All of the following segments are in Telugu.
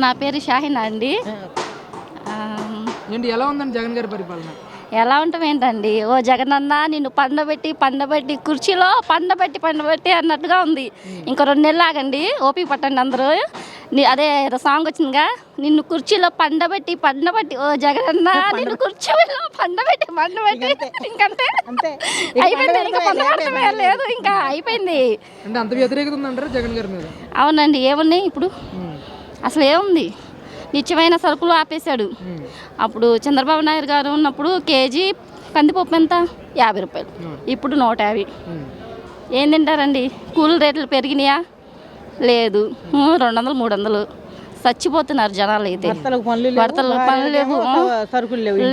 నా పేరు షాహినా అండి. ఏంటి ఎలా ఉందండి జగన్ గారి పరిపాలన? ఎలా ఉంటాం ఏంటండి, ఓ జగనన్న నిన్ను పండబెట్టి కుర్చీలో పండబెట్టి అన్నట్టుగా ఉంది. ఇంకో 2 నెలలు ఆగండి, ఓపిక పట్టండి అందరూ. అదే సాంగ్ వచ్చిందిగా, నిన్ను కుర్చీలో పండబెట్టి ఓ జగనన్న నిన్ను కుర్చీలో పండబెట్టి ఇంకంతే అయిపోయింది. ఇంకా పండబెట్టమే లేదు, ఇంకా అయిపోయింది. అంటే అంత వ్యతిరేకత ఉందంటారా జగన్ గారి మీద? అవునండి. ఏమున్నాయి ఇప్పుడు, అసలు ఏముంది? నిత్యమైన సరుకులు ఆపేశాడు. అప్పుడు చంద్రబాబు నాయుడు గారు ఉన్నప్పుడు కేజీ కందిపప్పు ఎంత? 50 రూపాయలు, ఇప్పుడు 150. ఏం తింటారండి? కూల్ రేట్లు పెరిగినాయా? లేదు, 200 300. చచ్చిపోతున్నారు జనాలు. అయితే భర్తలు పనులు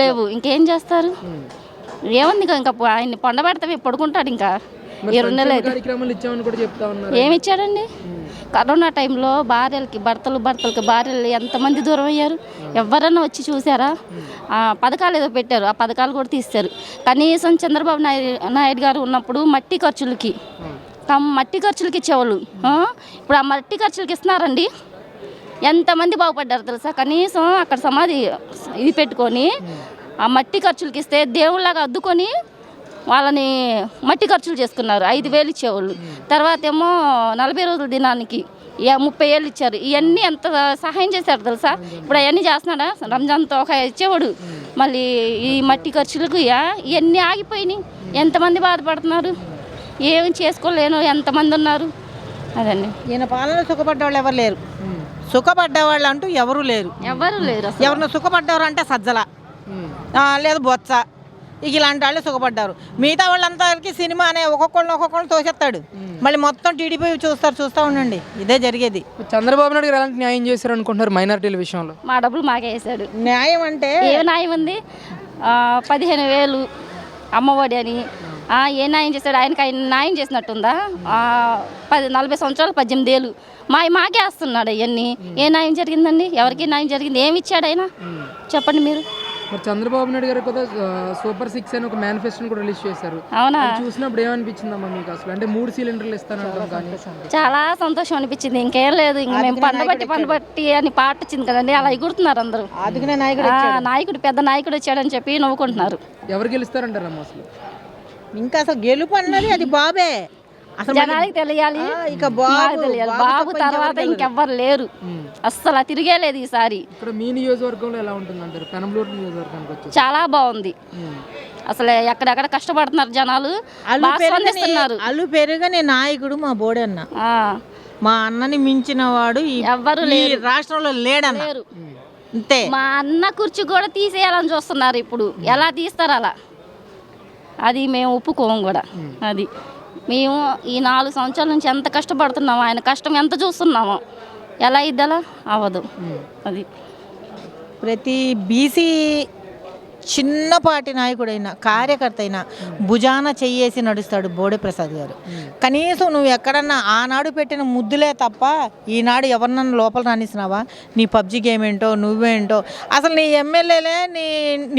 లేవు, ఇంకేం చేస్తారు? ఏముంది ఇంకా ఆయన్ని పండబెడతామే, పడుకుంటాడు. ఇంకా 2 నెలలు ఏమి ఇచ్చాడండి? కరోనా టైంలో భర్తలకు భార్యలు ఎంతమంది దూరం అయ్యారు? ఎవరన్నా వచ్చి చూసారా? పథకాలు ఏదో పెట్టారు, ఆ పథకాలు కూడా తీస్తారు. కనీసం చంద్రబాబు నాయుడు గారు ఉన్నప్పుడు మట్టి ఖర్చులకి ఇచ్చేవాళ్ళు. ఇప్పుడు ఆ మట్టి ఖర్చులకి ఇస్తున్నారండి. ఎంతమంది బాగుపడ్డారు తెలుసా? కనీసం అక్కడ సమాధి ఇది పెట్టుకొని ఆ మట్టి ఖర్చులకి ఇస్తే దేవుళ్ళగా అద్దుకొని వాళ్ళని మట్టి ఖర్చులు చేసుకున్నారు. 5,000 ఇచ్చేవాళ్ళు. తర్వాత ఏమో 40 రోజుల దినానికి 30,000 ఇచ్చారు. ఇవన్నీ ఎంత సహాయం చేశారు తెలుసా? ఇప్పుడు అవన్నీ చేస్తున్నాడా? రంజాన్తో ఒక ఇచ్చేవాడు, మళ్ళీ ఈ మట్టి ఖర్చులకు ఇవన్నీ ఆగిపోయినాయి. ఎంతమంది బాధపడుతున్నారు? ఏమి చేసుకోలేను ఎంతమంది ఉన్నారు. అదండి, ఈయన పాలన సుఖపడ్డవాళ్ళు ఎవరు లేరు. సుఖపడ్డవాళ్ళు అంటూ ఎవరు లేరు. ఎవరిని సుఖపడ్డవారు అంటే సజ్జల లేదు బొత్స, ఇలాంటి వాళ్ళే సుఖపడ్డారు. మిగతా వాళ్ళందరికీ సినిమా అనే ఒక్కొక్కళ్ళు తోసేస్తాడు. మళ్ళీ మొత్తం టీడీపీ చూస్తూ ఉండండి. ఇదే జరిగేది. చంద్రబాబు నాయుడు గారు ఎలాంటి న్యాయం చేశారు అనుకుంటున్నారు మైనారిటీల విషయంలో? మా డబ్బులు మాకే వేసాడు. న్యాయం అంటే ఏ న్యాయం ఉంది? 15,000 అమ్మఒడి అని ఏ న్యాయం చేశాడు? ఆయన న్యాయం చేసినట్టుందా? 40 సంవత్సరాలు 18,000 మాకే వస్తున్నాడు. అవన్నీ ఏ న్యాయం జరిగిందండి? ఎవరికి న్యాయం జరిగింది? ఏమి ఇచ్చాడు ఆయన? చెప్పండి మీరు. మరి చంద్రబాబు నాయుడు గారు కూడా సూపర్ 6 అని ఒక మేనిఫెస్టోని కూడా రిలీజ్ చేశారు. అవునా? చూసినప్పుడు ఏమనిపించిందమ్మా మీకు అసలు? అంటే 3 సిలిండర్లు ఇస్తానంటాం కానీ చాలా సంతోషం అనిపించింది. ఇంకేం లేదు, ఇంక మేము పండబట్టి అని పాట వచ్చింది కదండి, అలా ఎగురుతున్నారు అందరూ. నాయకుడు పెద్ద నాయకుడు వచ్చాడని చెప్పి నవ్వుకుంటున్నారు. ఎవరు గెలుస్తారంటారమ్మా అసలు? ఇంకా అసలు గెలుపు అన్నది అది బాబే. జనానికి తెలియాలి. ఇక బాబు తర్వాత ఇంకెవ్వరు లేరు. అస్సలు తిరిగేలేదు ఈసారి. మీ నియోజకవర్గంలో ఎలా ఉంటుంది అంటారు? పెనంబలూరు నియోజకవర్గానికి వచ్చి చాలా బాగుంది. అసలు ఎక్కడెక్కడ కష్టపడుతున్నారు జనాలు, అల్లు పెరుగని నాయకుడు మా బోడన్న. మా అన్నని మించిన వాడు ఎవ్వరు రాష్ట్రంలో లేడన్నారు. అంతే. మా అన్న కుర్చీ కూడా తీసేయాలని చూస్తున్నారు. ఇప్పుడు ఎలా తీస్తారు అలా? అది మేము ఒప్పుకోము కూడా. అది మేము ఈ 4 సంవత్సరాల నుంచి ఎంత కష్టపడుతున్నామో, ఆయన కష్టం ఎంత చూస్తున్నామో, ఎలా ఇద్దలా అవ్వదు. అది ప్రతి బీసీ చిన్నపాటి నాయకుడైనా కార్యకర్త అయినా భుజాన చెయ్యేసి నడుస్తాడు బోడే ప్రసాద్ గారు. కనీసం నువ్వు ఎక్కడన్నా ఆనాడు పెట్టిన ముద్దులే తప్ప ఈనాడు ఎవరినన్నా లోపల రానిస్తున్నావా? నీ పబ్జి గేమ్ ఏంటో, నువ్వేంటో. అసలు నీ ఎమ్మెల్యేలే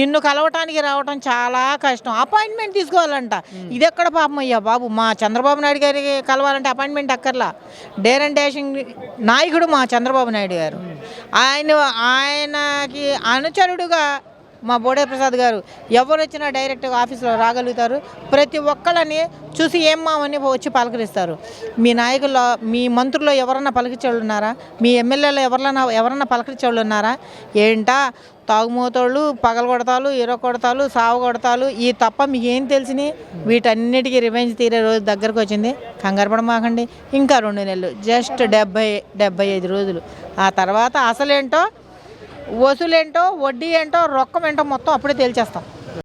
నిన్ను కలవటానికి రావటం చాలా కష్టం. అపాయింట్మెంట్ తీసుకోవాలంట. ఇది ఎక్కడ పాపం అయ్యా బాబు? మా చంద్రబాబు నాయుడు గారికి కలవాలంటే అపాయింట్మెంట్ అక్కర్లా. డేర్ అండ్ డాషింగ్ నాయకుడు మా చంద్రబాబు నాయుడు గారు. ఆయనకి అనుచరుడుగా మా బోడే ప్రసాద్ గారు ఎవరు వచ్చినా డైరెక్ట్గా ఆఫీస్లో రాగలుగుతారు. ప్రతి ఒక్కళ్ళని చూసి ఏం మామని వచ్చి పలకరిస్తారు. మీ నాయకుల్లో, మీ మంత్రుల్లో ఎవరన్నా పలకరించేవాళ్ళు ఉన్నారా? మీ ఎమ్మెల్యేలో ఎవరన్నా పలకరించేవాళ్ళు ఉన్నారా? ఏంటా తాగుమోతోళ్ళు, పగలగొడతాలు, ఇరగొడతాలు, సాగు కొడతాలు, ఈ తప్ప మీకు ఏం తెలిసినాయి? వీటన్నిటికీ రివెంజ్ తీరే రోజు దగ్గరకు వచ్చింది. కంగారు పడమాకండి. ఇంకా 2 నెలలు, జస్ట్ 70-75 రోజులు. ఆ తర్వాత అసలేంటో, వసూలేంటో, వడ్డీ ఏంటో, రొక్కం ఏంటో మొత్తం అప్పుడే తేల్చేస్తాం.